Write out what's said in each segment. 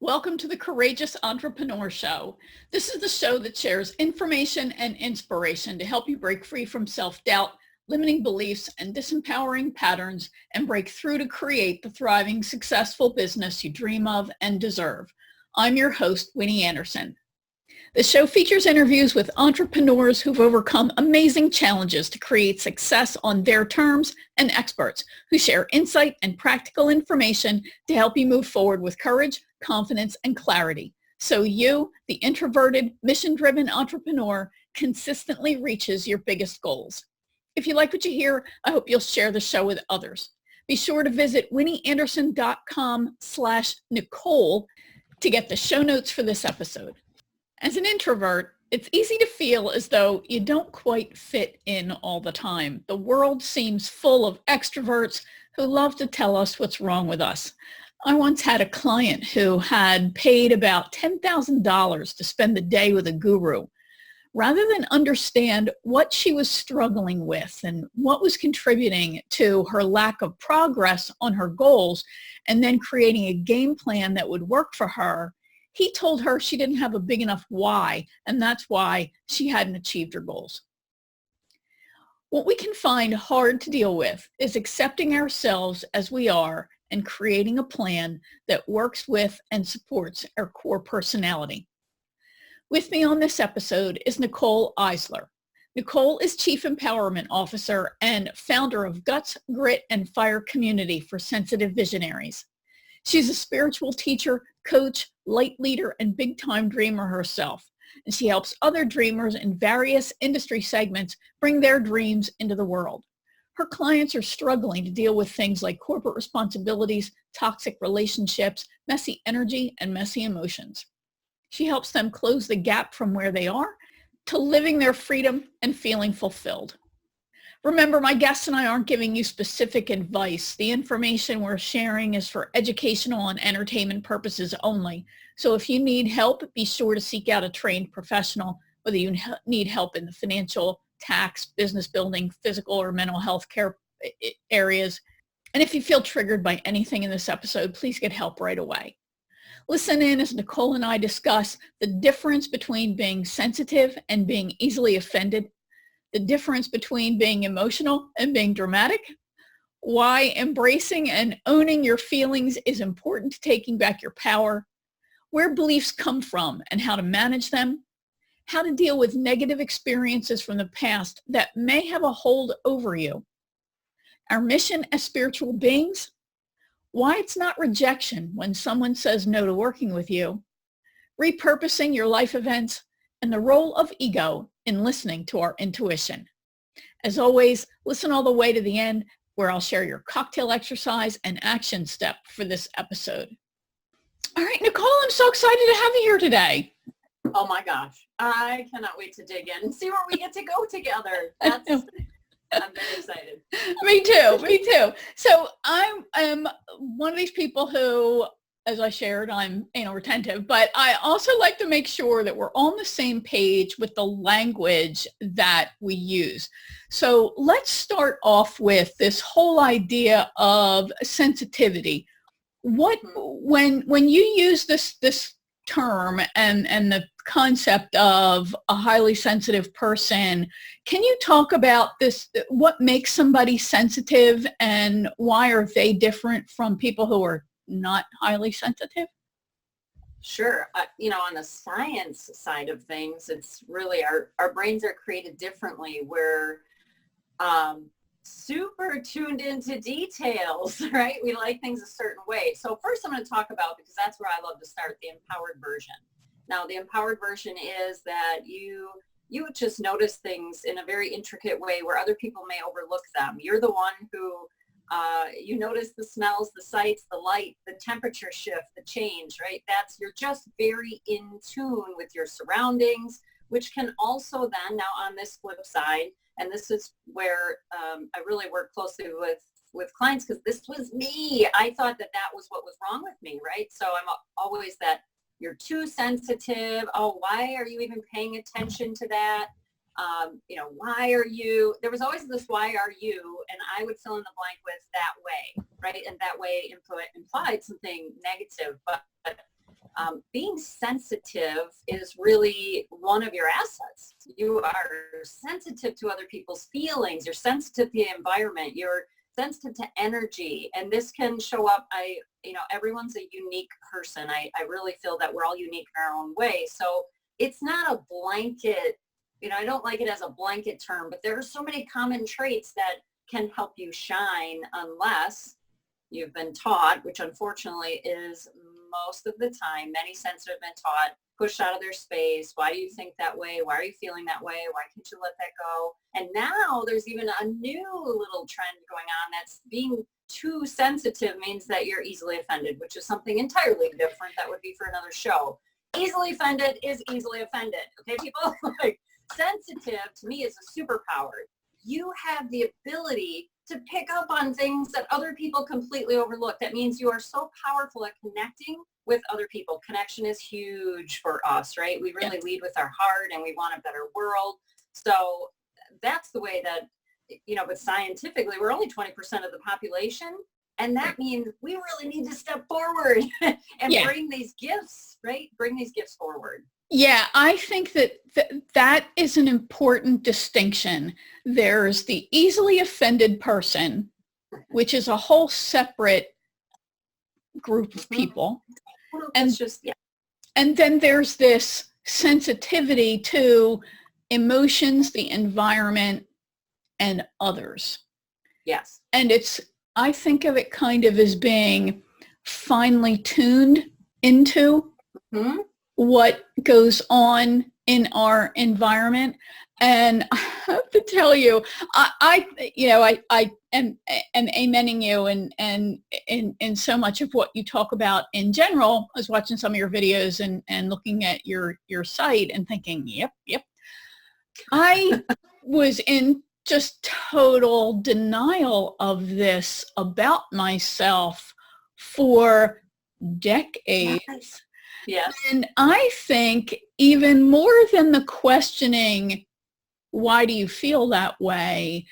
Welcome to the Courageous Entrepreneur Show. This is the show that shares information and inspiration to help you break free from self-doubt, limiting beliefs, and disempowering patterns and break through to create the thriving, successful business you dream of and deserve. I'm your host, Winnie Anderson. The show features interviews with entrepreneurs who've overcome amazing challenges to create success on their terms and experts who share insight and practical information to help you move forward with courage, confidence, and clarity. So you, the introverted, mission-driven entrepreneur, consistently reaches your biggest goals. If you like what you hear, I hope you'll share the show with others. Be sure to visit winnieanderson.com/Nicole to get the show notes for this episode. As an introvert, it's easy to feel as though you don't quite fit in all the time. The world seems full of extroverts who love to tell us what's wrong with us. I once had a client who had paid about $10,000 to spend the day with a guru. Rather than understand what she was struggling with and what was contributing to her lack of progress on her goals, and then creating a game plan that would work for her, he told her she didn't have a big enough why, and that's why she hadn't achieved her goals. What we can find hard to deal with is accepting ourselves as we are and creating a plan that works with and supports our core personality. With me on this episode is Nicole Isler. Nicole is Chief Empowerment Officer and founder of Guts, Grit, and Fire Community for Sensitive Visionaries. She's a spiritual teacher, coach, light leader, and big-time dreamer herself. And she helps other dreamers in various industry segments bring their dreams into the world. Her clients are struggling to deal with things like corporate responsibilities, toxic relationships, messy energy, and messy emotions. She helps them close the gap from where they are to living their freedom and feeling fulfilled. Remember, my guests and I aren't giving you specific advice. The information we're sharing is for educational and entertainment purposes only. So if you need help, be sure to seek out a trained professional, whether you need help in the financial, tax, business building, physical, or mental health care areas. And if you feel triggered by anything in this episode, please get help right away. Listen in as Nicole and I discuss the difference between being sensitive and being easily offended, the difference between being emotional and being dramatic, why embracing and owning your feelings is important to taking back your power, where beliefs come from and how to manage them, how to deal with negative experiences from the past that may have a hold over you, our mission as spiritual beings, why it's not rejection when someone says no to working with you, repurposing your life events, and the role of ego in listening to our intuition. As always, listen all the way to the end where I'll share your cocktail exercise and action step for this episode. All right, Nicole, I'm so excited to have you here today. Oh my gosh, I cannot wait to dig in and see where we get to go together. I'm very excited. Me too. So I am one of these people who, as I shared, I'm retentive, but I also like to make sure that we're on the same page with the language that we use. So let's start off with this whole idea of sensitivity. When you use this term and the concept of a highly sensitive person, can you talk about this? What makes somebody sensitive and why are they different from people who are not highly sensitive? Sure. On the science side of things, it's really our brains are created differently. We're super tuned into details, right? We like things a certain way. So first I'm going to talk about, because that's where I love to start, the empowered version. Now, the empowered version is that you just notice things in a very intricate way where other people may overlook them. You're the one who you notice the smells, the sights, the light, the temperature shift, the change, right? You're just very in tune with your surroundings, which can also then, now on this flip side, and this is where I really work closely with clients, because this was me. I thought that was what was wrong with me, right? So I'm always that, you're too sensitive. Oh, why are you even paying attention to that? Why are you, there was always this, why are you? And I would fill in the blank with that way, right? And that way implied something negative. But Being sensitive is really one of your assets. You are sensitive to other people's feelings. You're sensitive to the environment. You're sensitive to energy. And this can show up. Everyone's a unique person. I really feel that we're all unique in our own way. So it's not a blanket, I don't like it as a blanket term, but there are so many common traits that can help you shine unless you've been taught, which unfortunately is most of the time, many sensitive have been taught, pushed out of their space. Why do you think that way? Why are you feeling that way? Why can't you let that go? And now there's even a new little trend going on that's being too sensitive means that you're easily offended, which is something entirely different. That would be for another show. Easily offended is easily offended. Okay, people? Like, sensitive to me is a superpower. You have the ability to pick up on things that other people completely overlook. That means you are so powerful at connecting with other people. Connection is huge for us, right? We really lead with our heart and we want a better world. So that's the way that, but scientifically, we're only 20% of the population. And that means we really need to step forward and bring these gifts, right? Bring these gifts forward. Yeah, I think that is an important distinction. There's the easily offended person, which is a whole separate group of people. And and then there's this sensitivity to emotions, the environment, and others. Yes. And I think of it kind of as being finely tuned into what goes on in our environment. And I have to tell you, I am amening you and in so much of what you talk about in general. I was watching some of your videos and looking at your site and thinking, yep. I was in just total denial of this about myself for decades. Yes. And I think even more than the questioning, why do you feel that way?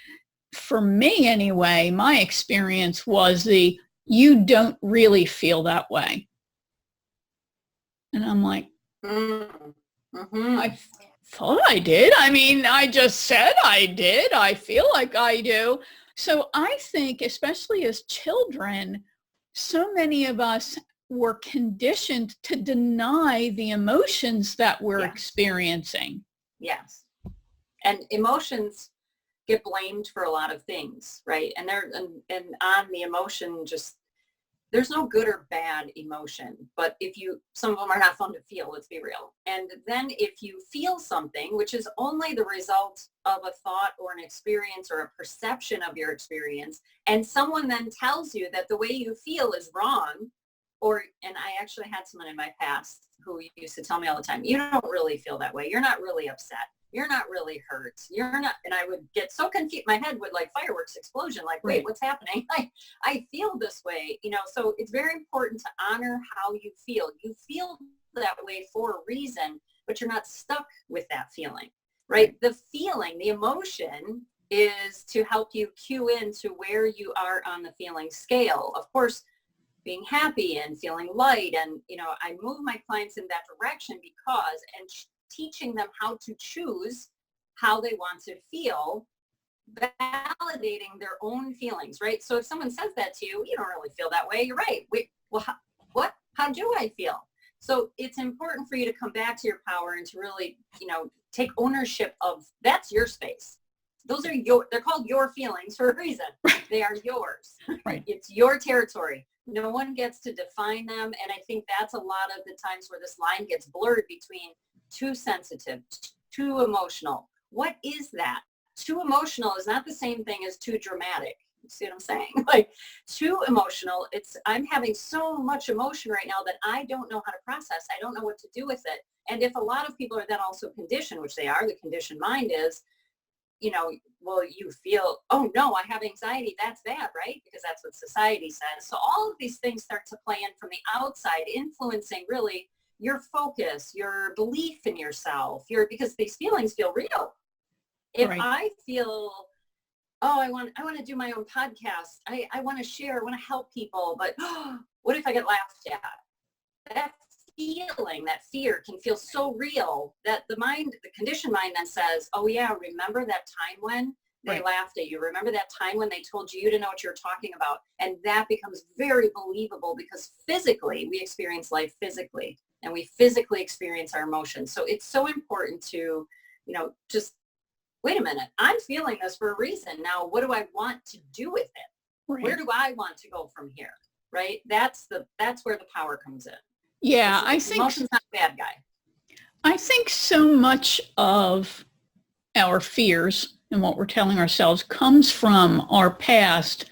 For me anyway, my experience was you don't really feel that way. And I'm like, I thought I did. I mean, I just said I did. I feel like I do. So I think, especially as children, so many of us were conditioned to deny the emotions that we're experiencing. Yes. And emotions get blamed for a lot of things, right? And on the emotion, just there's no good or bad emotion, but some of them are not fun to feel, let's be real. And then if you feel something, which is only the result of a thought or an experience or a perception of your experience, and someone then tells you that the way you feel is wrong, and I actually had someone in my past who used to tell me all the time, you don't really feel that way. You're not really upset. You're not really hurt. You're not. And I would get so confused. My head would like fireworks explosion. Like, wait, what's happening? I feel this way, so it's very important to honor how you feel. You feel that way for a reason, but you're not stuck with that feeling, right? The feeling, the emotion is to help you cue into where you are on the feeling scale. Of course, being happy and feeling light. And, I move my clients in that direction because, teaching them how to choose how they want to feel, validating their own feelings, right? So if someone says that to you, you don't really feel that way. You're right. Wait, well, how do I feel? So it's important for you to come back to your power and to really, take ownership of, that's your space. Those are they're called your feelings for a reason. They are yours. Right. It's your territory. No one gets to define them. And I think that's a lot of the times where this line gets blurred between too sensitive, too emotional. What is that? Too emotional is not the same thing as too dramatic. You see what I'm saying? Like, too emotional, I'm having so much emotion right now that I don't know how to process. I don't know what to do with it. And if a lot of people are then also conditioned, which they are, the conditioned mind is, well, you feel, oh no, I have anxiety. That's bad, right? Because that's what society says. So all of these things start to play in from the outside, influencing really your focus, your belief in yourself, because these feelings feel real. If I feel, oh, I want to do my own podcast. I want to share, I want to help people, but what if I get laughed at? That feeling, that fear can feel so real that the conditioned mind then says, oh yeah, remember that time when they laughed at you? Remember that time when they told you didn't know what you were talking about? And that becomes very believable because physically we experience life physically and we physically experience our emotions. So it's so important to, just wait a minute, I'm feeling this for a reason. Now, what do I want to do with it? Right. Where do I want to go from here? Right? That's where the power comes in. Yeah, I think emotion's not a bad guy. I think so much of our fears and what we're telling ourselves comes from our past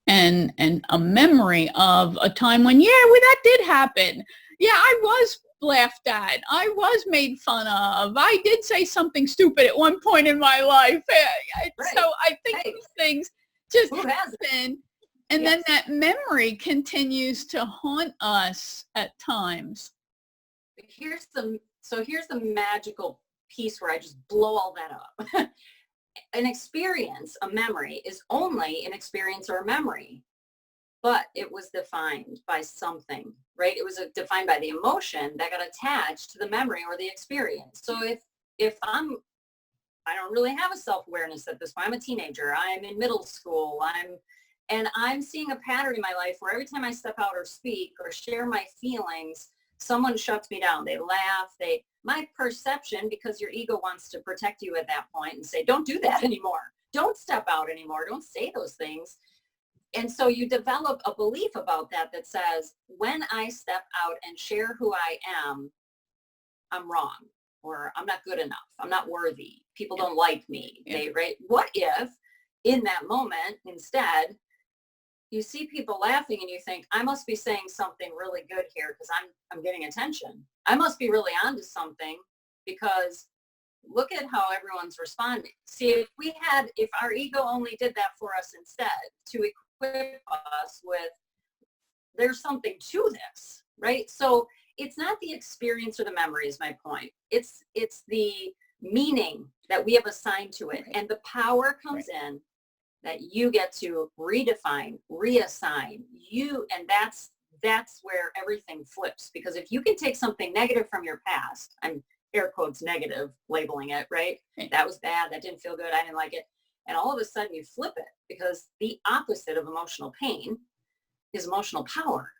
and a memory of a time when, that did happen. Yeah, I was laughed at. I was made fun of. I did say something stupid at one point in my life. Right. So I think these things just happen. And then that memory continues to haunt us at times. Here's the magical piece where I just blow all that up. An experience, a memory, is only an experience or a memory, but it was defined by something, right? It was defined by the emotion that got attached to the memory or the experience. So if I don't really have a self-awareness at this point. I'm a teenager. I'm in middle school. I'm seeing a pattern in my life where every time I step out or speak or share my feelings, someone shuts me down. They laugh. My perception, because your ego wants to protect you at that point and say, don't do that anymore. Don't step out anymore. Don't say those things. And so you develop a belief about that says, when I step out and share who I am, I'm wrong, or I'm not good enough. I'm not worthy. People don't like me. Right? What if in that moment, instead, you see people laughing and you think, I must be saying something really good here because I'm getting attention. I must be really onto something because look at how everyone's responding. See, if our ego only did that for us instead, to equip us with, there's something to this, right? So it's not the experience or the memory is my point. It's the meaning that we have assigned to it. And the power comes in that you get to redefine, reassign and that's where everything flips. Because if you can take something negative from your past, I'm air quotes negative labeling it, right? That was bad. That didn't feel good. I didn't like it. And all of a sudden you flip it, because the opposite of emotional pain is emotional power.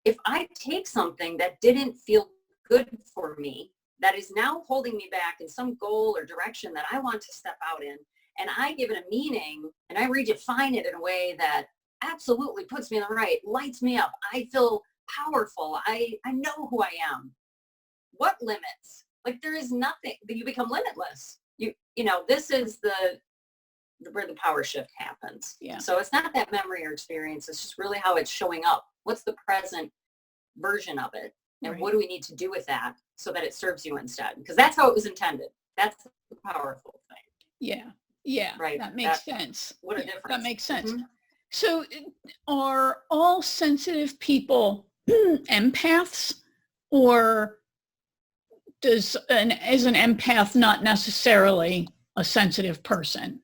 If I take something that didn't feel good for me, that is now holding me back in some goal or direction that I want to step out in, and I give it a meaning and I redefine it in a way that absolutely puts me in the right, lights me up. I feel powerful. I know who I am. What limits? Like, there is nothing. You become limitless. This is where the power shift happens. Yeah. So it's not that memory or experience. It's just really how it's showing up. What's the present version of it? And what do we need to do with that so that it serves you instead? Because that's how it was intended. That's the powerful thing. Yeah. Yeah. Right. That makes sense. What a difference. That makes sense. Mm-hmm. So are all sensitive people empaths, or is an empath not necessarily a sensitive person?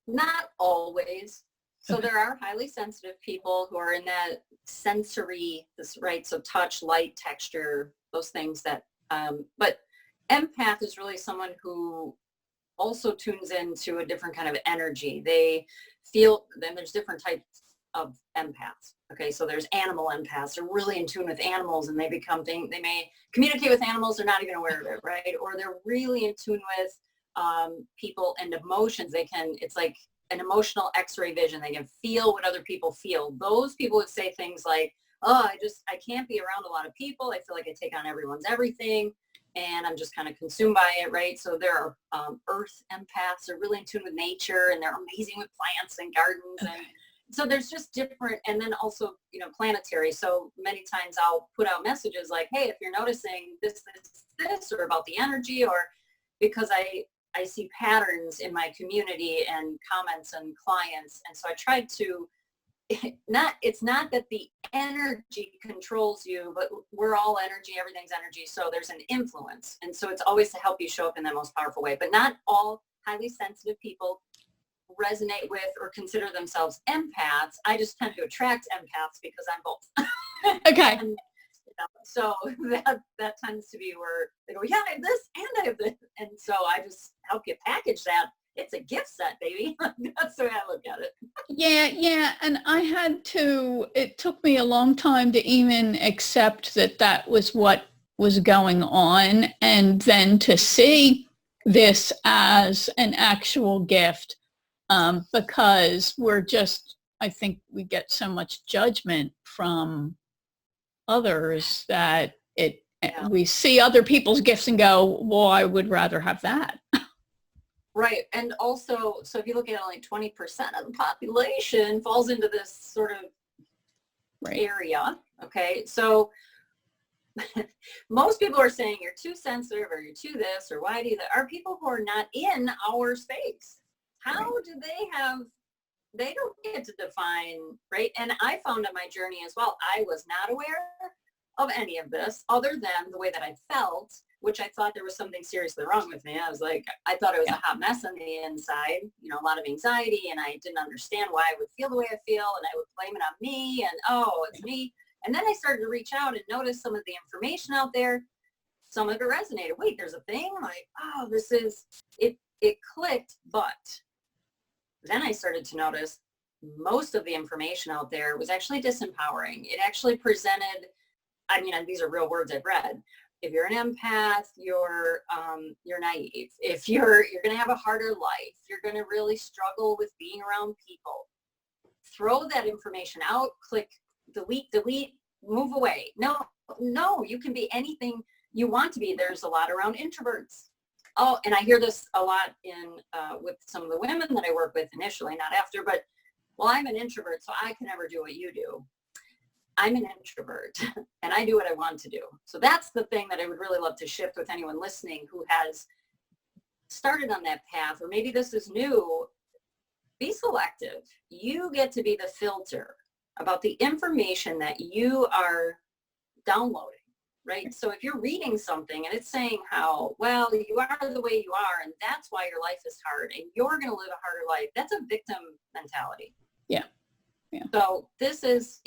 Not always. So there are highly sensitive people who are in that sensory, so touch, light, texture, those things that, but empath is really someone who also tunes into a different kind of energy. They feel, then there's different types of empaths. Okay, so there's animal empaths. They're really in tune with animals, and they may communicate with animals, they're not even aware of it, right? Or they're really in tune with people and emotions. It's like an emotional x-ray vision. They can feel what other people feel. Those people would say things like, oh, I can't be around a lot of people. I feel like I take on everyone's everything, and I'm just kind of consumed by it, right? So there are earth empaths. They're really in tune with nature, and they're amazing with plants and gardens. Okay. And so there's just different, and then also, planetary. So many times I'll put out messages like, hey, if you're noticing this, or about the energy, or because I see patterns in my community and comments and clients. And so I tried to, it's not that the energy controls you, but we're all energy, everything's energy. So there's an influence. And so it's always to help you show up in the most powerful way. But not all highly sensitive people resonate with or consider themselves empaths. I just tend to attract empaths because I'm both. Okay. So that tends to be where they go, yeah, I have this and I have this. And so I just help you package that. It's a gift set, baby. That's the way I look at it. Yeah. And it took me a long time to even accept that was what was going on. And then to see this as an actual gift, because I think we get so much judgment from others that we see other people's gifts and go, well, I would rather have that. Right. And also, so if you look at it, only 20% of the population falls into this sort of area. Okay. So most people are saying you're too sensitive or you're too this or why do you that, are people who are not in our space. How do they don't get to define, right? And I found on my journey as well, I was not aware of any of this other than the way that I felt, which I thought there was something seriously wrong with me. I was like, I thought it was a hot mess on the inside, a lot of anxiety, and I didn't understand why I would feel the way I feel, and I would blame it on me, and it's me. And then I started to reach out and notice some of the information out there. Some of it resonated. Wait, there's a thing? Like, this is, it clicked, but then I started to notice most of the information out there was actually disempowering. It actually presented, these are real words I've read. If you're an empath, you're naive. If you're going to have a harder life, you're going to really struggle with being around people. Throw that information out, click delete, move away. No, you can be anything you want to be. There's a lot around introverts. Oh, and I hear this a lot with some of the women that I work with initially, not after, but, well, I'm an introvert, so I can never do what you do. I'm an introvert and I do what I want to do. So that's the thing that I would really love to shift with anyone listening who has started on that path, or maybe this is new. Be selective. You get to be the filter about the information that you are downloading, right? So if you're reading something and it's saying how, well, you are the way you are and that's why your life is hard and you're going to live a harder life, that's a victim mentality. Yeah. So this is,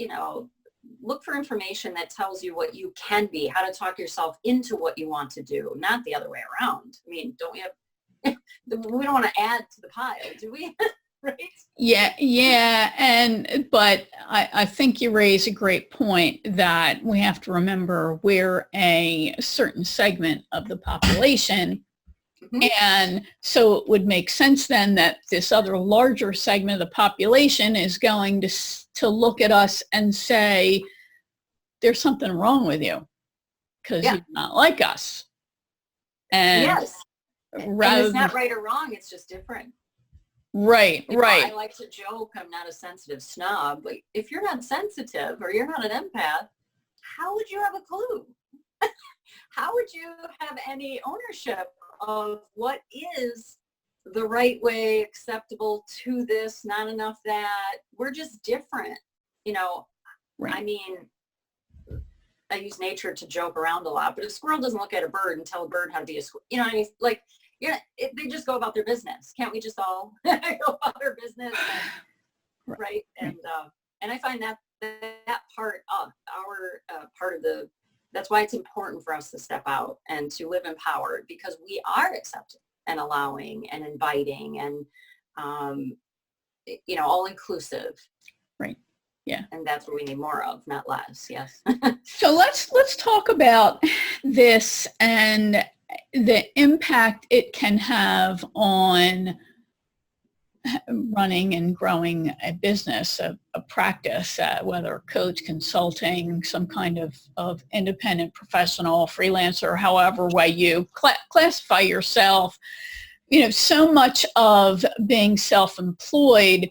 look for information that tells you what you can be, how to talk yourself into what you want to do, not the other way around. We don't want to add to the pile, do we? Right? Yeah. But I think you raise a great point that we have to remember we're a certain segment of the population. Mm-hmm. And so it would make sense then that this other larger segment of the population is going to look at us and say, there's something wrong with you because you're not like us. And yes. And it's not right or wrong. It's just different. Right. I like to joke, I'm not a sensitive snob. But if you're not sensitive or you're not an empath, how would you have a clue? How would you have any ownership of what is the right way, acceptable to this, not enough that? We're just different. Right. I use nature to joke around a lot, but a squirrel doesn't look at a bird and tell a bird how to be a squirrel. You know what I mean? Like, they just go about their business. Can't we just all go about our business? Right. And I find that part of our part of that's why it's important for us to step out and to live empowered, because we are accepting and allowing and inviting and, all inclusive. Right. Yeah. And that's what we need more of, not less. Yes. So let's talk about this and the impact it can have on running and growing a business, a practice, whether coach, consulting, some kind of independent professional, freelancer, however way you classify yourself. So much of being self-employed,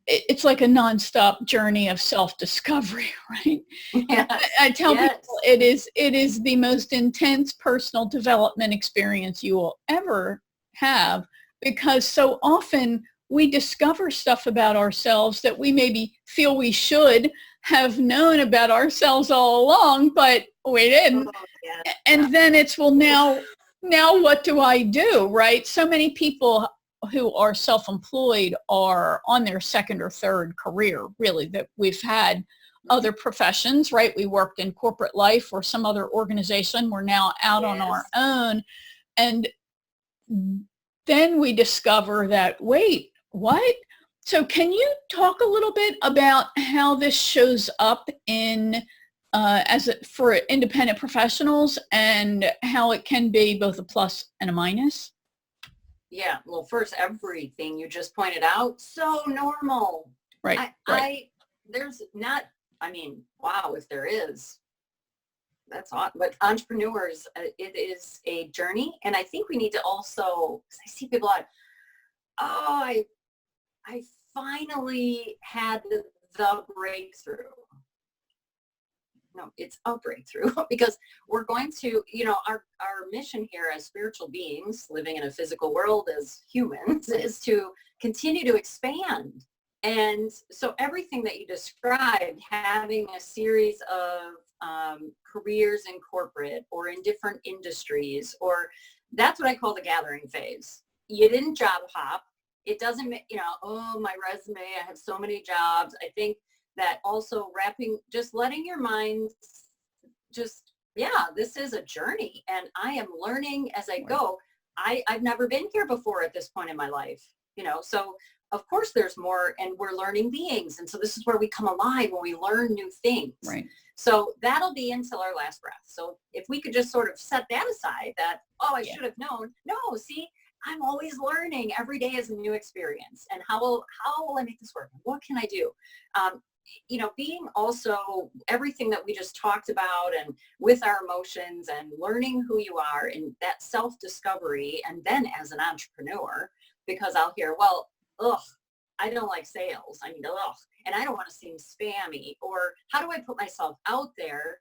it's like a nonstop journey of self-discovery, right? Yes. I tell people it is the most intense personal development experience you will ever have, because so often we discover stuff about ourselves that we maybe feel we should have known about ourselves all along, but we didn't. And then it's, well, now what do I do, right? So many people who are self-employed are on their second or third career, really, that we've had other professions, right? We worked in corporate life or some other organization. We're now out on our own. And then we discover that, wait, what? So can you talk a little bit about how this shows up in for independent professionals and how it can be both a plus and a minus? Yeah. Well, first, everything you just pointed out, so normal. Right. There's not, I mean, wow, if there is, that's odd. But entrepreneurs, it is a journey. And I think we need to also, I see people like, oh, I finally had the breakthrough. No, it's a breakthrough because we're going to, our mission here as spiritual beings living in a physical world as humans is to continue to expand. And so everything that you described, having a series of careers in corporate or in different industries, or that's what I call the gathering phase. You didn't job hop. It doesn't, oh, my resume, I have so many jobs. I think that also just letting your mind this is a journey and I am learning as I go. I've never been here before at this point in my life, so of course there's more and we're learning beings. And so this is where we come alive when we learn new things. Right. So that'll be until our last breath. So if we could just sort of set that aside that, I should have known. No, see, I'm always learning. Every day is a new experience. And how will I make this work? What can I do? Being also everything that we just talked about and with our emotions and learning who you are and that self-discovery. And then as an entrepreneur, because I'll hear, I don't like sales. I mean, and I don't want to seem spammy, or how do I put myself out there?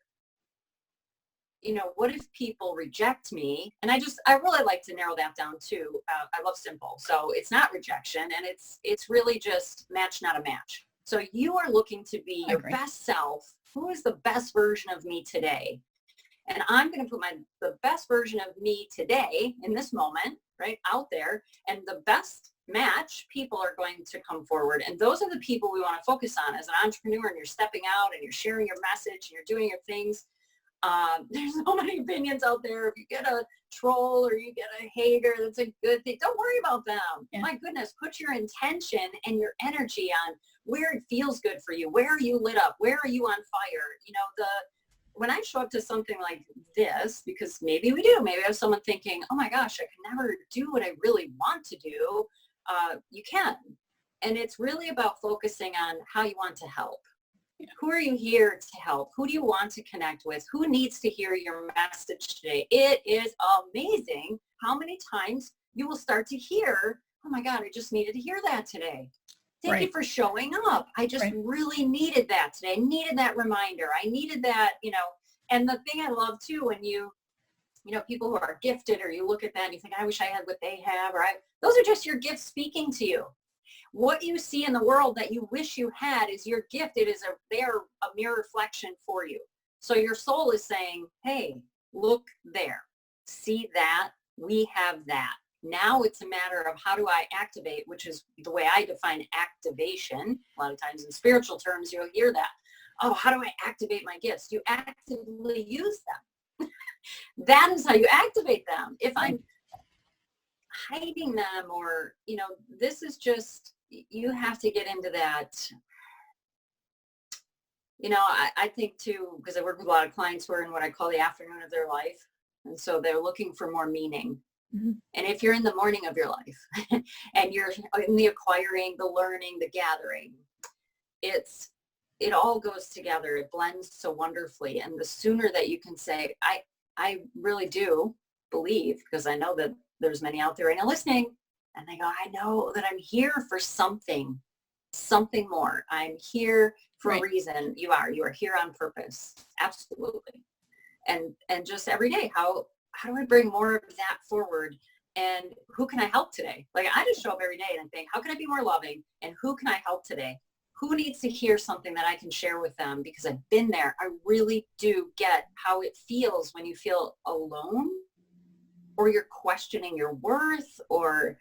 What if people reject me? And I really like to narrow that down too. I love simple. So it's not rejection and it's really just match, not a match. So you are looking to be your best self. Who is the best version of me today? And I'm going to put the best version of me today in this moment, right, out there. And the best match, people are going to come forward. And those are the people we want to focus on as an entrepreneur. And you're stepping out and you're sharing your message and you're doing your things. There's so many opinions out there. If you get a troll or you get a hater, that's a good thing. Don't worry about them. Yeah. My goodness, put your intention and your energy on where it feels good for you. Where are you lit up? Where are you on fire? When I show up to something like this, because maybe we do, maybe I have someone thinking, oh my gosh, I can never do what I really want to do. You can. And it's really about focusing on how you want to help. Who are you here to help? Who do you want to connect with? Who needs to hear your message today? It is amazing how many times you will start to hear, oh my God, I just needed to hear that today. Thank you for showing up. I just really needed that today. I needed that reminder. I needed that, and the thing I love too, when people who are gifted or you look at that and you think, I wish I had what they have, those are just your gifts speaking to you. What you see in the world that you wish you had is your gift. They're a mere reflection for you. So your soul is saying, hey, look there. See that? We have that. Now it's a matter of how do I activate, which is the way I define activation. A lot of times in spiritual terms, you'll hear that. Oh, how do I activate my gifts? You actively use them. That is how you activate them. If I'm hiding them or, this is just, you have to get into that. I think too, because I work with a lot of clients who are in what I call the afternoon of their life. And so they're looking for more meaning. Mm-hmm. And if you're in the morning of your life and you're in the acquiring, the learning, the gathering, it all goes together. It blends so wonderfully. And the sooner that you can say, I really do believe, because I know that there's many out there right now listening, and they go, I know that I'm here for something more. I'm here for a reason. You are here on purpose. Absolutely. And just every day, how do I bring more of that forward? And who can I help today? Like I just show up every day and think, how can I be more loving? And who can I help today? Who needs to hear something that I can share with them? Because I've been there. I really do get how it feels when you feel alone or you're questioning your worth or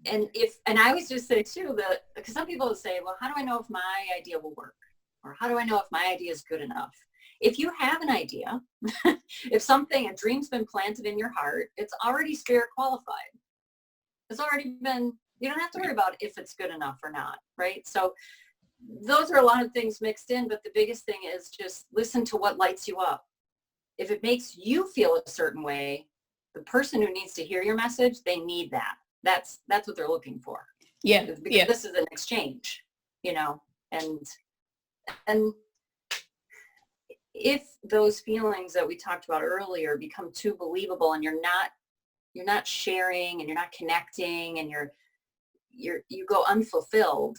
and I always just say too, because some people will say, well, how do I know if my idea will work? Or how do I know if my idea is good enough? If you have an idea, if a dream's been planted in your heart, it's already spirit qualified. It's already been, you don't have to worry about if it's good enough or not, right? So those are a lot of things mixed in, but the biggest thing is just listen to what lights you up. If it makes you feel a certain way, the person who needs to hear your message, they need that. That's what they're looking for. Yeah. Because this is an exchange, and if those feelings that we talked about earlier become too believable and you're not sharing and you're not connecting and you go unfulfilled,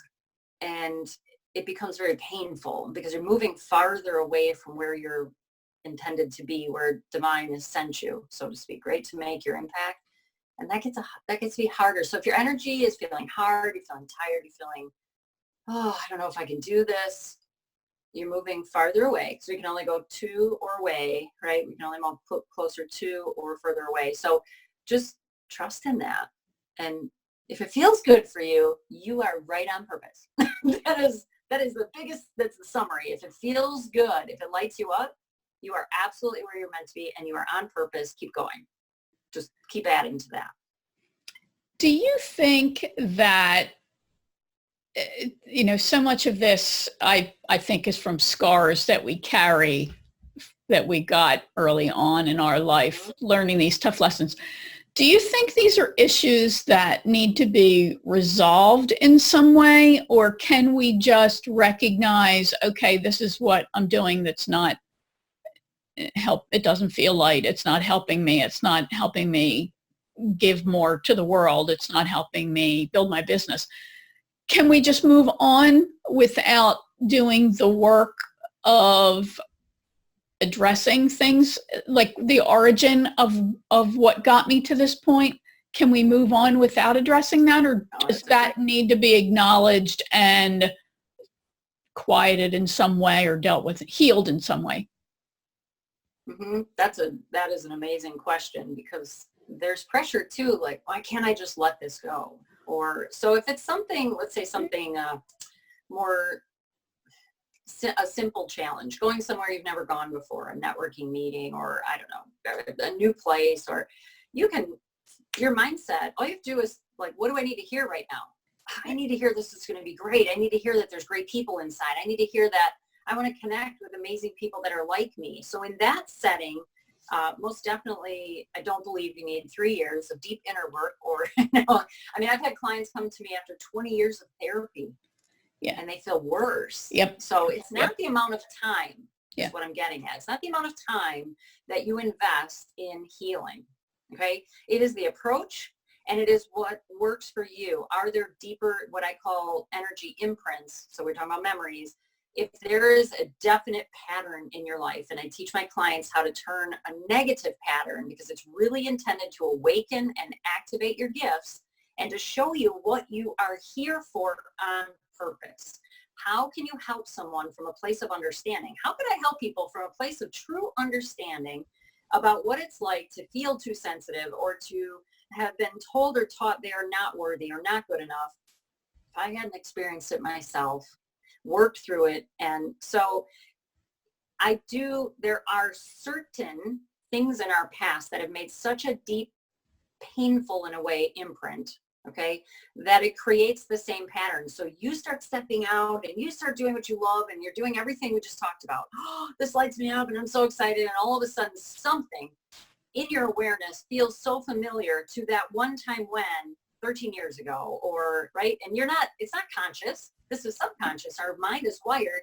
and it becomes very painful because you're moving farther away from where you're intended to be, where divine has sent you, so to speak, right, to make your impact. And that gets to be harder. So if your energy is feeling hard, you're feeling tired, you're feeling, oh, I don't know if I can do this, you're moving farther away. So we can only go to or away, right? We can only move closer to or further away. So just trust in that. And if it feels good for you, you are right on purpose. That is the biggest, that's the summary. If it feels good, if it lights you up, you are absolutely where you're meant to be and you are on purpose. Keep going. Just keep adding to that. Do you think that, so much of this, I think, is from scars that we carry, that we got early on in our life, learning these tough lessons. Do you think these are issues that need to be resolved in some way, or can we just recognize, okay, this is what I'm doing that's not it doesn't feel light, it's not helping me, it's not helping me give more to the world, it's not helping me build my business. Can we just move on without doing the work of addressing things, like the origin of what got me to this point? Can we move on without addressing that, or does that need to be acknowledged and quieted in some way, or dealt with, healed in some way? Mm-hmm. That is an amazing question, because there's pressure too, like, why can't I just let this go? Or so if it's something, let's say something more a simple challenge, going somewhere you've never gone before, a networking meeting, or I don't know, a new place, or your mindset, all you have to do is like, what do I need to hear right now? I need to hear this is going to be great. I need to hear that there's great people inside. I need to hear that I want to connect with amazing people that are like me. So in that setting, most definitely, I don't believe you need 3 years of deep inner work, or, I've had clients come to me after 20 years of therapy. Yeah. And they feel worse. Yep. So it's not the amount of time is what I'm getting at. It's not the amount of time that you invest in healing. Okay. It is the approach, and it is what works for you. Are there deeper, what I call energy imprints? So we're talking about memories. If there is a definite pattern in your life, and I teach my clients how to turn a negative pattern, because it's really intended to awaken and activate your gifts and to show you what you are here for on purpose. How can you help someone from a place of understanding? How could I help people from a place of true understanding about what it's like to feel too sensitive, or to have been told or taught they are not worthy or not good enough? If I hadn't experienced it myself, worked through it. And so there are certain things in our past that have made such a deep, painful in a way imprint, okay, that it creates the same pattern. So you start stepping out and you start doing what you love, and you're doing everything we just talked about. Oh, this lights me up and I'm so excited. And all of a sudden something in your awareness feels so familiar to that one time when 13 years ago, or right. And it's not conscious. This is subconscious. Our mind is wired.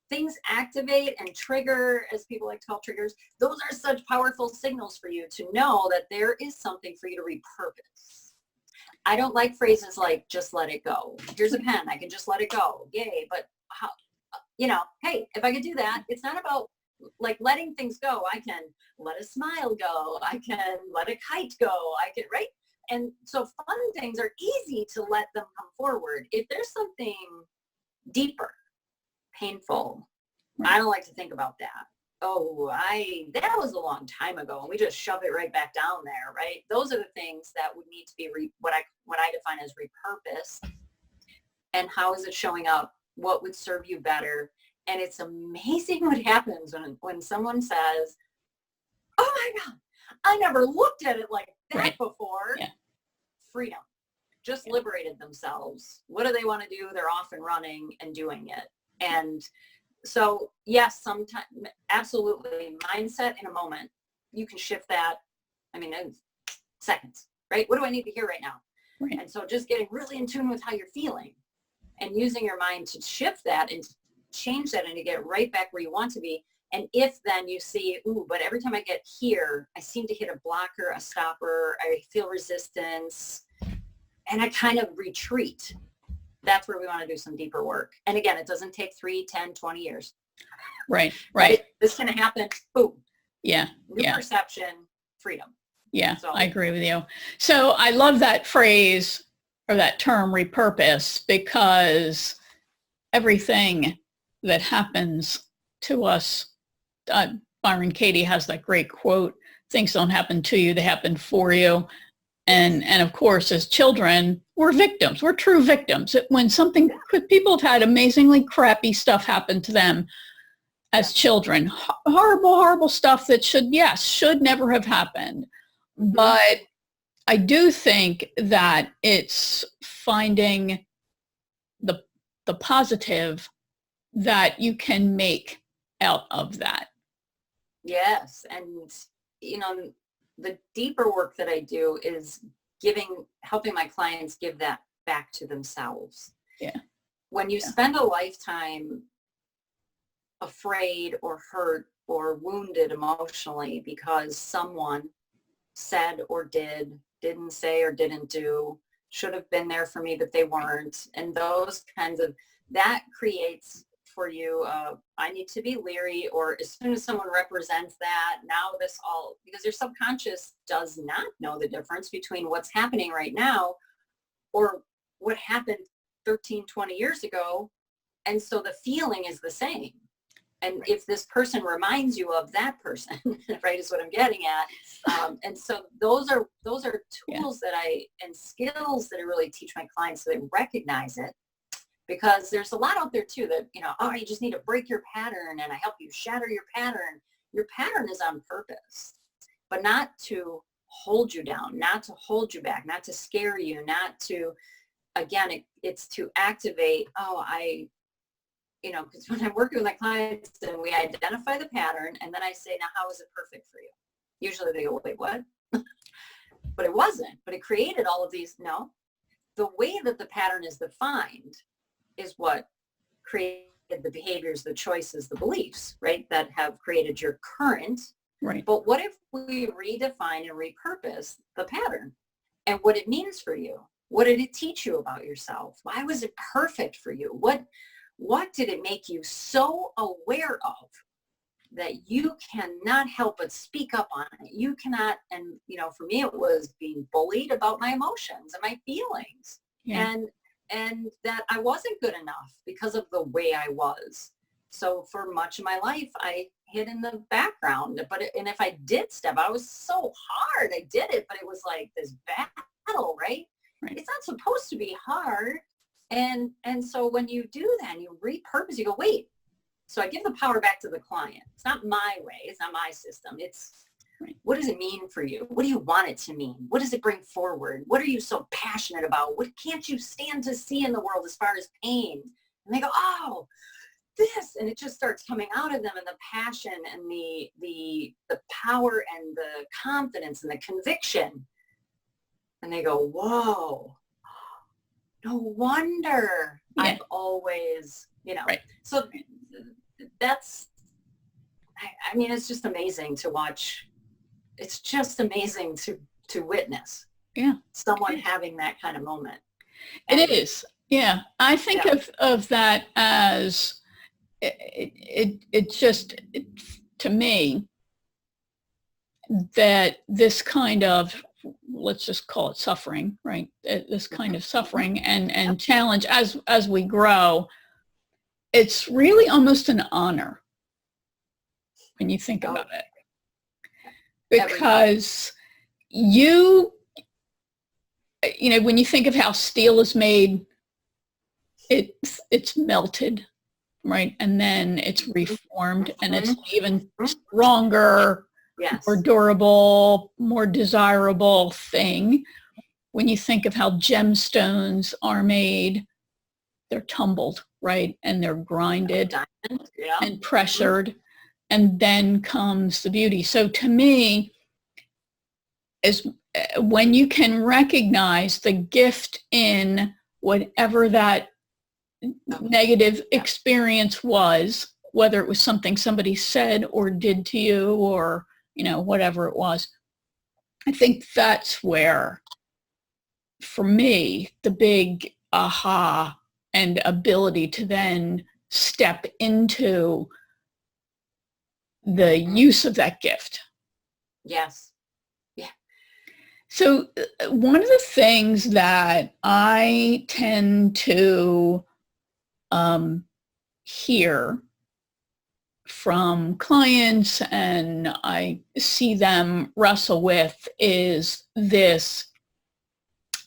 Things activate and trigger, as people like to call triggers. Those are such powerful signals for you to know that there is something for you to repurpose. I don't like phrases like, just let it go. Here's a pen. I can just let it go. Yay. But how, hey, if I could do that, it's not about like letting things go. I can let a smile go. I can let a kite go. I can, right? And so fun things are easy to let them come forward. If there's something deeper, painful, I don't like to think about that. Oh, that was a long time ago, and we just shove it right back down there, right? Those are the things that would need to be what I define as repurposed. And how is it showing up? What would serve you better? And it's amazing what happens when someone says, oh my God, I never looked at it like that before. Yeah. Freedom. Just liberated themselves. What do they want to do? They're off and running and doing it. And so, yes, sometimes, absolutely, mindset in a moment, you can shift that, I mean, in seconds, right? What do I need to hear right now? Right. And so just getting really in tune with how you're feeling and using your mind to shift that and change that and to get right back where you want to be. And if then you see, ooh, but every time I get here, I seem to hit a blocker, a stopper, I feel resistance, and I kind of retreat. That's where we want to do some deeper work. And again, it doesn't take 3, 10, 20 years. Right, right. This can happen, boom. Yeah. New perception, freedom. Yeah, so. I agree with you. So I love that phrase or that term, repurpose, because everything that happens to us, Byron Katie has that great quote, things don't happen to you, they happen for you. And of course, as children, we're victims. We're true victims. When people have had amazingly crappy stuff happen to them as children, horrible, horrible stuff that should never have happened. But I do think that it's finding the positive that you can make out of that. Yes. And, the deeper work that I do is helping my clients give that back to themselves. Yeah. When you spend a lifetime afraid or hurt or wounded emotionally because someone said or didn't say or didn't do, should have been there for me, but they weren't. And those kinds of, that creates for you, I need to be leery, or as soon as someone represents that, now this all, because your subconscious does not know the difference between what's happening right now or what happened 13, 20 years ago. And so the feeling is the same. And if this person reminds you of that person, right, is what I'm getting at. And so those are tools and skills that I really teach my clients so they recognize it. Because there's a lot out there too that, you just need to break your pattern and I help you shatter your pattern. Your pattern is on purpose, but not to hold you down, not to hold you back, not to scare you, not to, again, it's to activate, because when I'm working with my clients and we identify the pattern and then I say, now, how is it perfect for you? Usually they go, wait, what? But it wasn't, but it created all of these. No, the way that the pattern is defined is what created the behaviors, the choices, the beliefs, right, that have created your current. Right. But what if we redefine and repurpose the pattern and what it means for you? What did it teach you about yourself? Why was it perfect for you? What did it make you so aware of that you cannot help but speak up on it? You cannot, and for me, it was being bullied about my emotions and my feelings. Yeah. And that I wasn't good enough because of the way I was. So for much of my life, I hid in the background. And if I did step out, it was so hard. I did it, but it was like this battle, right? It's not supposed to be hard. And so when you do that, and you repurpose, you go, wait. So I give the power back to the client. It's not my way. It's not my system. It's, what does it mean for you? What do you want it to mean? What does it bring forward? What are you so passionate about? What can't you stand to see in the world as far as pain? And they go, oh, this, and it just starts coming out of them, and the passion and the power and the confidence and the conviction. And they go, whoa, no wonder I've always, so that's, I mean, it's just amazing to watch. It's just amazing to witness someone having that kind of moment. And it is. Yeah. I think of that as it just, to me, that this kind of, let's just call it suffering, right? This kind of suffering and challenge as we grow, it's really almost an honor when you think about it. Because when you think of how steel is made, it's melted right? And then it's reformed and it's even stronger, Yes. more durable, more desirable thing. When you think of how gemstones are made, they're tumbled, right? And they're grinded and pressured. And then comes the beauty. So to me, is when you can recognize the gift in whatever that negative experience was, whether it was something somebody said or did to you or, whatever it was. I think that's where, for me, the big aha and ability to then step into the use of that gift. Yes. Yeah. So one of the things that I tend to hear from clients and I see them wrestle with is this,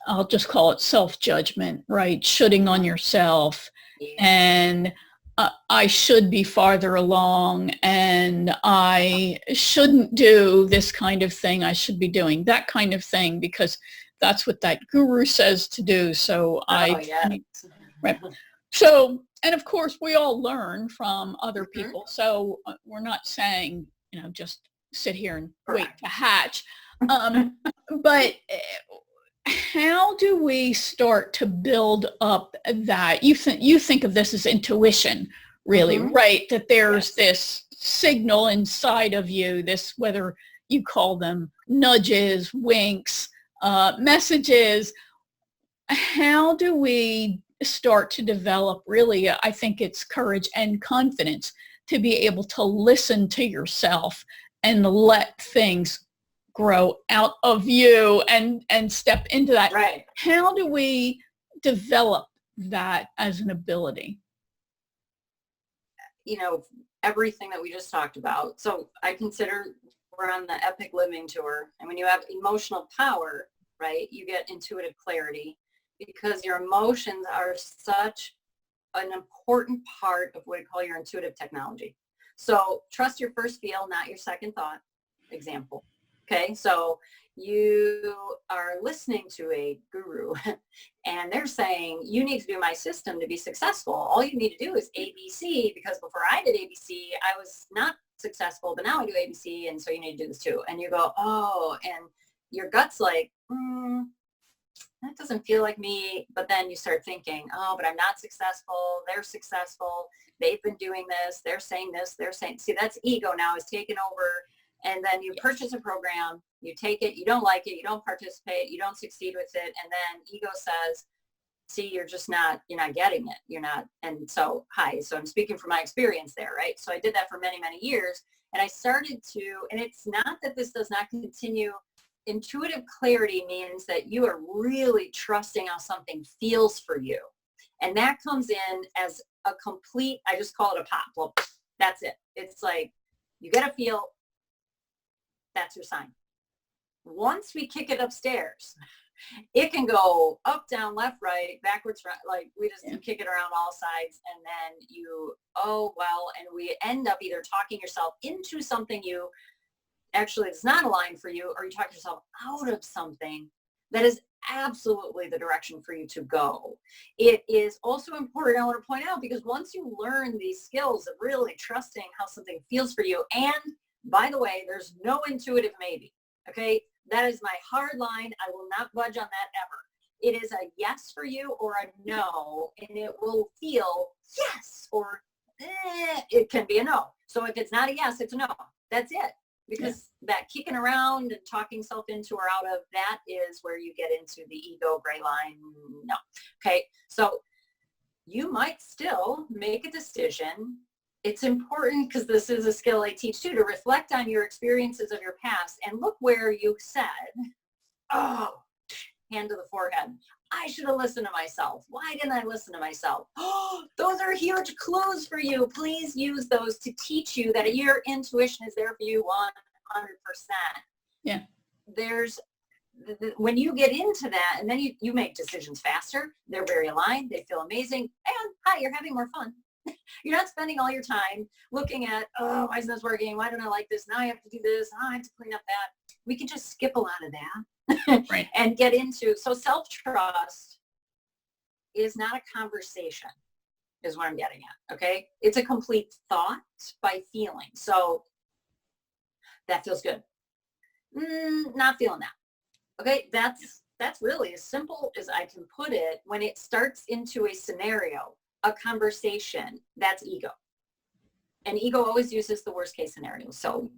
I'll just call it self-judgment, right? Shooting on yourself. Yeah. And I should be farther along and I shouldn't do this kind of thing. I should be doing that kind of thing because that's what that guru says to do. So right. So, and of course we all learn from other people. So we're not saying, just sit here and wait to hatch. But how do we start to build up that? You think of this as intuition, really, right? That there's this signal inside of you, this, whether you call them nudges, winks, messages. How do we start to develop, really, I think it's courage and confidence to be able to listen to yourself and let things grow out of you and step into that. Right. How do we develop that as an ability? Everything that we just talked about. So I consider we're on the Epic Living Tour. And when you have emotional power, right, you get intuitive clarity because your emotions are such an important part of what we call your intuitive technology. So trust your first feel, not your second thought. Example. Okay, so you are listening to a guru and they're saying, you need to do my system to be successful. All you need to do is ABC, because before I did ABC, I was not successful, but now I do ABC, and so you need to do this too. And you go, oh, and your gut's like, that doesn't feel like me. But then you start thinking, oh, but I'm not successful. They're successful. They've been doing this. They're saying this. They're saying, see, that's ego now is taken over. And then you purchase a program, you take it, you don't like it, you don't participate, you don't succeed with it. And then ego says, see, you're not getting it. You're not. And so, so I'm speaking from my experience there, right? So I did that for many, many years. And I started to, and it's not that this does not continue. Intuitive clarity means that you are really trusting how something feels for you. And that comes in as a complete, I just call it a pop. Well, that's it. It's like, you get a feel, that's your sign. Once we kick it upstairs, it can go up, down, left, right, backwards, right, like we just kick it around all sides. And then and we end up either talking yourself into something you actually is not aligned for you, or you talk yourself out of something that is absolutely the direction for you to go. It is also important, I want to point out, because once you learn these skills of really trusting how something feels for you, and by the way, there's no intuitive maybe, okay? That is my hard line. I will not budge on that ever. It is a yes for you or a no, and it will feel yes, or it can be a no. So if it's not a yes, it's a no. That's it. Because that kicking around and talking self into or out of, that is where you get into the ego gray line. No. Okay. So you might still make a decision. It's important, because this is a skill I teach too, to reflect on your experiences of your past and look where you said, oh, hand to the forehead, I should have listened to myself. Why didn't I listen to myself? Oh, those are huge clues for you. Please use those to teach you that your intuition is there for you 100%. Yeah. There's, when you get into that, and then you make decisions faster, they're very aligned, they feel amazing, and hi, you're having more fun. You're not spending all your time looking at, oh, why isn't this working? Why don't I like this? Now I have to do this. Oh, I have to clean up that. We can just skip a lot of that Right. and get into, so self-trust is not a conversation is what I'm getting at. Okay. It's a complete thought by feeling. So that feels good. Not feeling that. Okay. That's really as simple as I can put it. When it starts into a scenario, a conversation, that's ego. And ego always uses the worst case scenario. So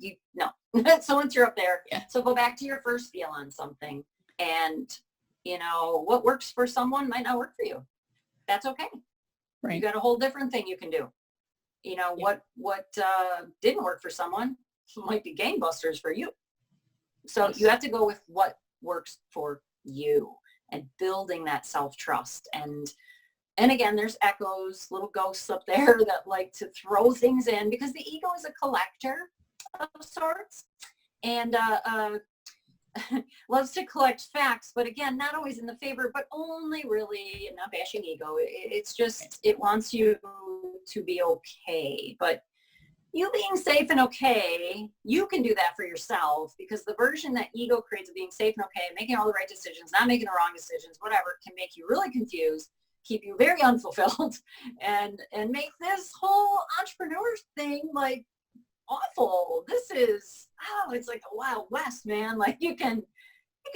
so once you're up there, so go back to your first feel on something, and what works for someone might not work for you. That's okay. Right. You got a whole different thing you can do. What didn't work for someone might be gangbusters for you. So you have to go with what works for you, and building that self-trust. And again, there's echoes, little ghosts up there that like to throw things in, because the ego is a collector of sorts, and loves to collect facts, but again, not always in the favor, but only really, not bashing ego. It's just, it wants you to be okay. But you being safe and okay, you can do that for yourself, because the version that ego creates of being safe and okay, making all the right decisions, not making the wrong decisions, whatever, can make you really confused, keep you very unfulfilled, and make this whole entrepreneur thing like awful. This is, it's like a Wild West, man. Like you can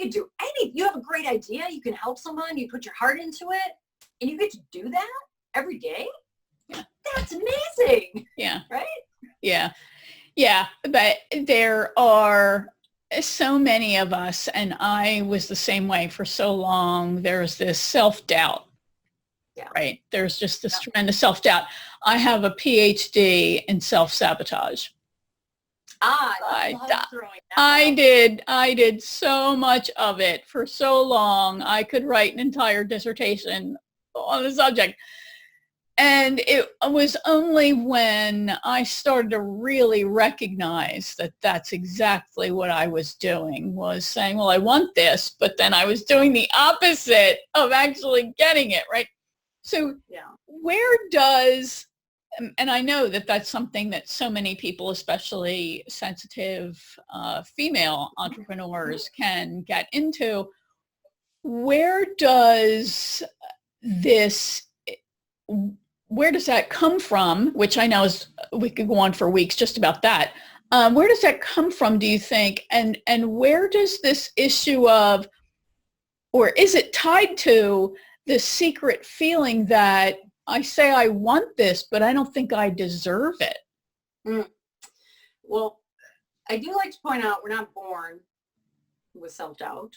do anything. You have a great idea, you can help someone, you put your heart into it, and you get to do that every day. Yeah. That's amazing. Yeah. Right? Yeah. Yeah. But there are so many of us, and I was the same way for so long. There's this self-doubt. Yeah. Right. There's just this tremendous self-doubt. I have a PhD in self-sabotage. I did so much of it for so long. I could write an entire dissertation on the subject. And it was only when I started to really recognize that that's exactly what I was doing, was saying, well, I want this, but then I was doing the opposite of actually getting it, right? So where does, and I know that that's something that so many people, especially sensitive female entrepreneurs, can get into, where does that come from? Which I know is, we could go on for weeks just about that. Where does that come from, do you think? And where does this issue of, or is it tied to the secret feeling that I say I want this, but I don't think I deserve it? Well, I do like to point out, we're not born with self-doubt.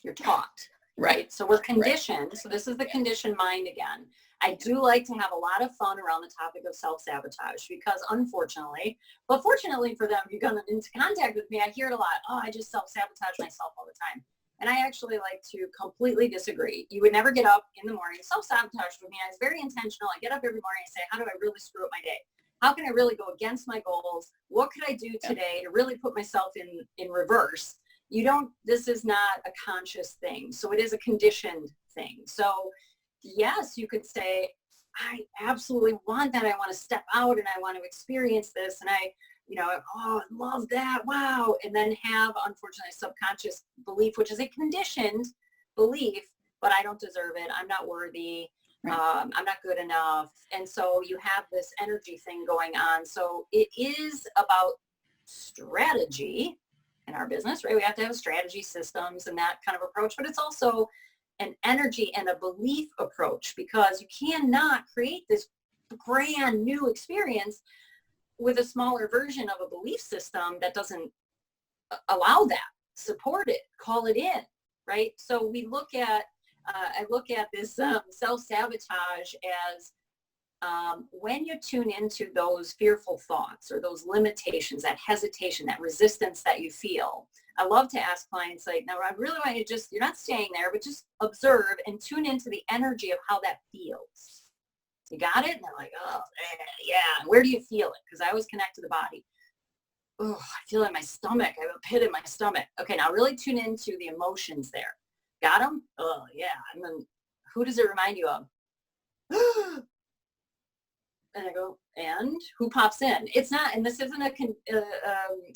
You're taught, right? So we're conditioned. Right. So this is the conditioned mind again. I do like to have a lot of fun around the topic of self-sabotage, because unfortunately, but fortunately for them, if you come into contact with me, I hear it a lot. Oh, I just self-sabotage myself all the time. And I actually like to completely disagree. You would never get up in the morning. Self-sabotage with me, it's very intentional. I get up every morning and say, how do I really screw up my day? How can I really go against my goals? What could I do today to really put myself in reverse? This is not a conscious thing. So it is a conditioned thing. So yes, you could say, I absolutely want that. I want to step out and I want to experience this. And I love that. Wow. And then have, unfortunately, a subconscious belief, which is a conditioned belief, but I don't deserve it. I'm not worthy. Right. I'm not good enough. And so you have this energy thing going on. So it is about strategy in our business, right? We have to have strategy, systems, and that kind of approach, but it's also an energy and a belief approach, because you cannot create this brand new experience with a smaller version of a belief system that doesn't allow that, support it, call it in, right? So we look at, I look at this self-sabotage as when you tune into those fearful thoughts or those limitations, that hesitation, that resistance that you feel. I love to ask clients, like, now I really want you to just, you're not staying there, but just observe and tune into the energy of how that feels. You got it? And they're like, oh, yeah. Where do you feel it? Because I always connect to the body. Oh, I feel it in my stomach. I have a pit in my stomach. Okay, now really tune into the emotions there. Got them? Oh, yeah. And then who does it remind you of? And I go, and who pops in? It's not, and this isn't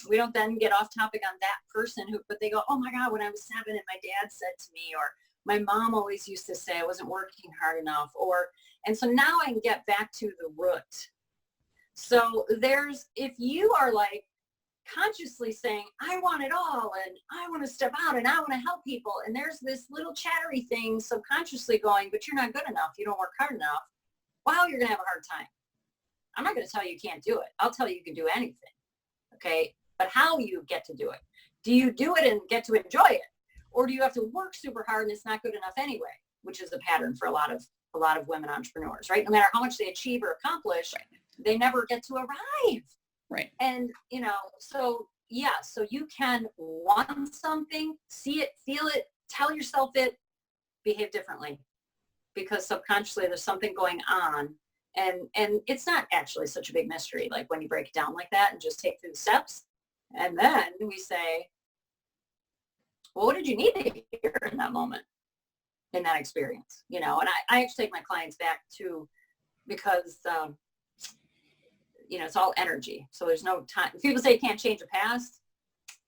we don't then get off topic on that person but they go, oh my God, when I was 7 and my dad said to me, or my mom always used to say I wasn't working hard enough, and so now I can get back to the root. So if you are like consciously saying, I want it all, and I want to step out, and I want to help people, and there's this little chattery thing subconsciously going, but you're not good enough, you don't work hard enough, wow, you're going to have a hard time. I'm not going to tell you can't do it. I'll tell you can do anything. Okay. But how you get to do it? Do you do it and get to enjoy it? Or do you have to work super hard and it's not good enough anyway, which is a pattern for a lot of women entrepreneurs, right? No matter how much they achieve or accomplish, they never get to arrive. Right. And, so you can want something, see it, feel it, tell yourself it, behave differently, because subconsciously there's something going on. And it's not actually such a big mystery, like when you break it down like that and just take through the steps. And then we say, well, what did you need to hear in that moment, in that experience? And I actually take my clients back to, because, it's all energy. So there's no time. If people say you can't change the past,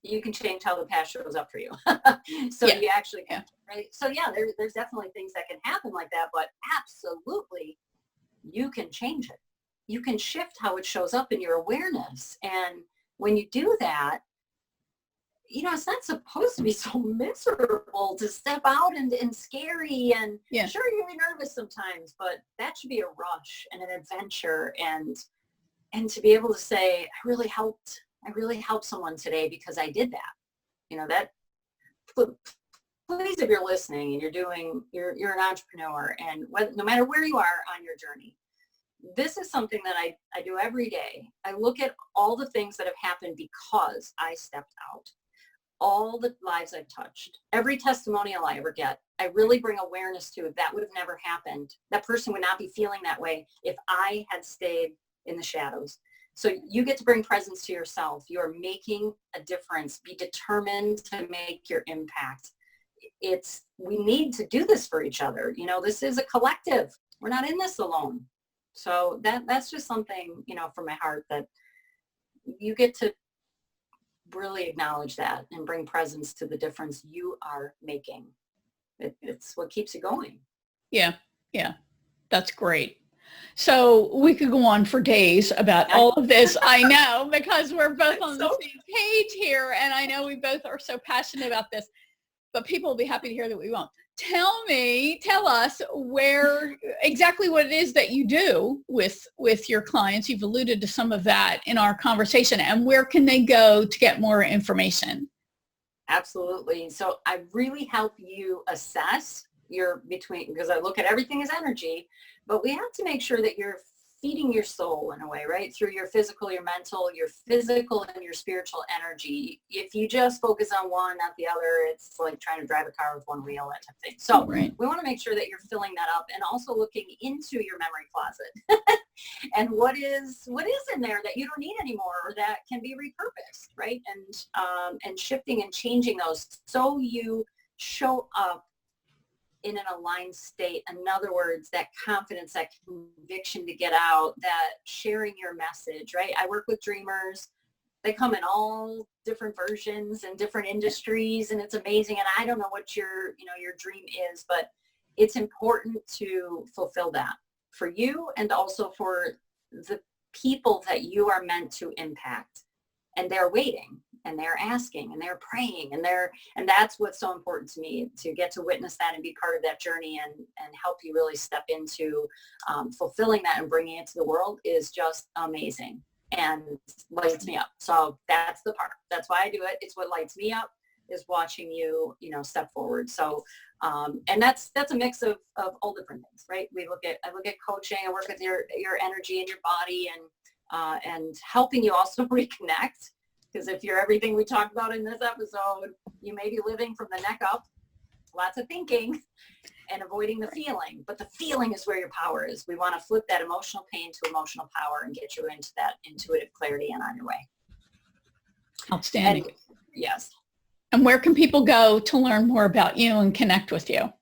you can change how the past shows up for you. So you actually can, right? So there's definitely things that can happen like that, but absolutely, you can change it. You can shift how it shows up in your awareness. And when you do that, it's not supposed to be so miserable to step out and scary. And sure, you're nervous sometimes, but that should be a rush and an adventure. And to be able to say, I really helped someone today because I did that. That, please, if you're listening and you're an entrepreneur, and no matter where you are on your journey, this is something that I do every day. I look at all the things that have happened because I stepped out, all the lives I've touched, every testimonial I ever get. I really bring awareness to, if that would have never happened, that person would not be feeling that way if I had stayed in the shadows. So you get to bring presence to yourself. You are making a difference. Be determined to make your impact. We need to do this for each other. This is a collective. We're not in this alone. So that's just something, from my heart, that you get to really acknowledge that and bring presence to the difference you are making. It's what keeps you going. Yeah. That's great. So we could go on for days about all of this. I know, because we're both on the same page here, and I know we both are so passionate about this, but people will be happy to hear that we won't. Tell us exactly what it is that you do with your clients. You've alluded to some of that in our conversation, and where can they go to get more information? Absolutely. So I really help you assess because I look at everything as energy, but we have to make sure that you're feeding your soul in a way, right? Through your physical, your mental, your physical, and your spiritual energy. If you just focus on one, not the other, it's like trying to drive a car with one wheel, that type of thing. So we want to make sure that you're filling that up, and also looking into your memory closet and what is in there that you don't need anymore, or that can be repurposed, right? And shifting and changing those so you show up in an aligned state. In other words, that confidence, that conviction to get out, that sharing your message, right? I work with dreamers. They come in all different versions and different industries, and it's amazing. And I don't know what your dream is, but it's important to fulfill that for you, and also for the people that you are meant to impact. And they're waiting, and they're asking, and they're praying, and that's what's so important to me, to get to witness that and be part of that journey, and help you really step into fulfilling that and bringing it to the world is just amazing and lights me up. So that's the part. That's why I do it. It's what lights me up, is watching you, step forward. So, and that's a mix of all different things, right? I look at coaching. I work with your energy and your body, and helping you also reconnect. Because if you're everything we talked about in this episode, you may be living from the neck up, lots of thinking and avoiding the feeling. But the feeling is where your power is. We want to flip that emotional pain to emotional power and get you into that intuitive clarity and on your way. Outstanding. Yes. And where can people go to learn more about you and connect with you?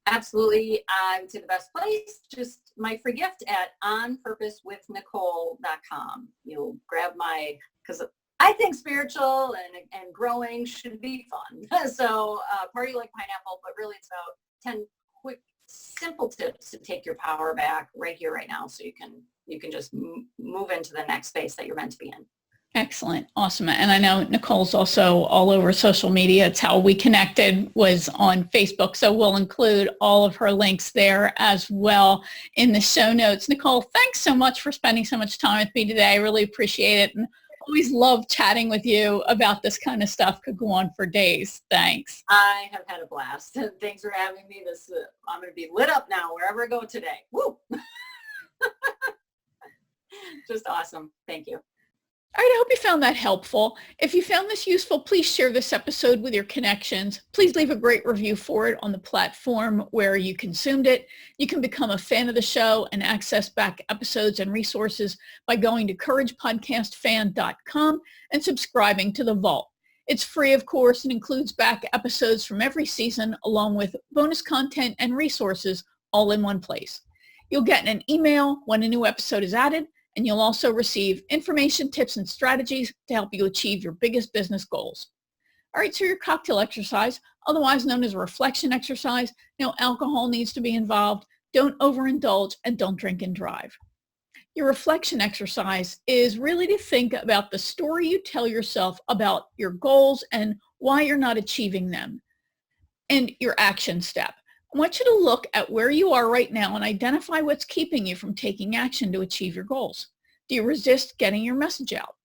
Absolutely. I would say the best place, just my free gift at onpurposewithnicole.com. You'll grab because I think spiritual and growing should be fun. So party like pineapple, but really it's about 10 quick, simple tips to take your power back right here, right now. So you can just move into the next space that you're meant to be in. Excellent. Awesome. And I know Nicole's also all over social media. It's how we connected, was on Facebook. So we'll include all of her links there as well in the show notes. Nicole, thanks so much for spending so much time with me today. I really appreciate it. And always love chatting with you about this kind of stuff. Could go on for days. Thanks. I have had a blast. Thanks for having me. I'm going to be lit up now wherever I go today. Woo! Just awesome. Thank you. All right, I hope you found that helpful. If you found this useful, please share this episode with your connections. Please leave a great review for it on the platform where you consumed it. You can become a fan of the show and access back episodes and resources by going to couragepodcastfan.com and subscribing to The Vault. It's free, of course, and includes back episodes from every season, along with bonus content and resources all in one place. You'll get an email when a new episode is added, and you'll also receive information, tips, and strategies to help you achieve your biggest business goals. All right, so your cocktail exercise, otherwise known as a reflection exercise, no alcohol needs to be involved, don't overindulge, and don't drink and drive. Your reflection exercise is really to think about the story you tell yourself about your goals and why you're not achieving them, and your action step. I want you to look at where you are right now and identify what's keeping you from taking action to achieve your goals. Do you resist getting your message out?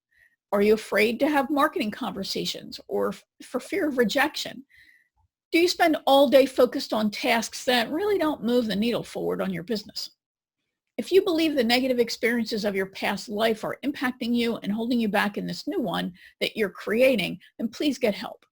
Are you afraid to have marketing conversations or for fear of rejection? Do you spend all day focused on tasks that really don't move the needle forward on your business? If you believe the negative experiences of your past life are impacting you and holding you back in this new one that you're creating, then please get help.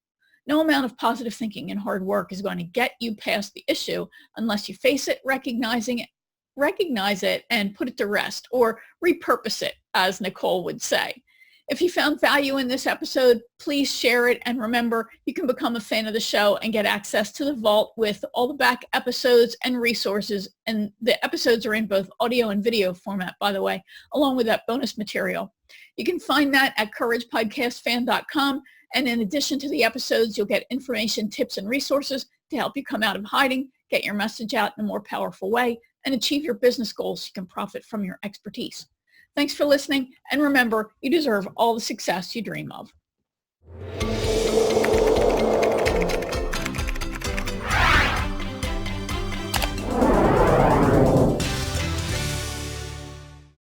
No amount of positive thinking and hard work is going to get you past the issue unless you face it, recognize it, and put it to rest, or repurpose it, as Nicole would say. If you found value in this episode, please share it. And remember, you can become a fan of the show and get access to the vault with all the back episodes and resources. And the episodes are in both audio and video format, by the way, along with that bonus material. You can find that at couragepodcastfan.com. And in addition to the episodes, you'll get information, tips, and resources to help you come out of hiding, get your message out in a more powerful way, and achieve your business goals so you can profit from your expertise. Thanks for listening. And remember, you deserve all the success you dream of.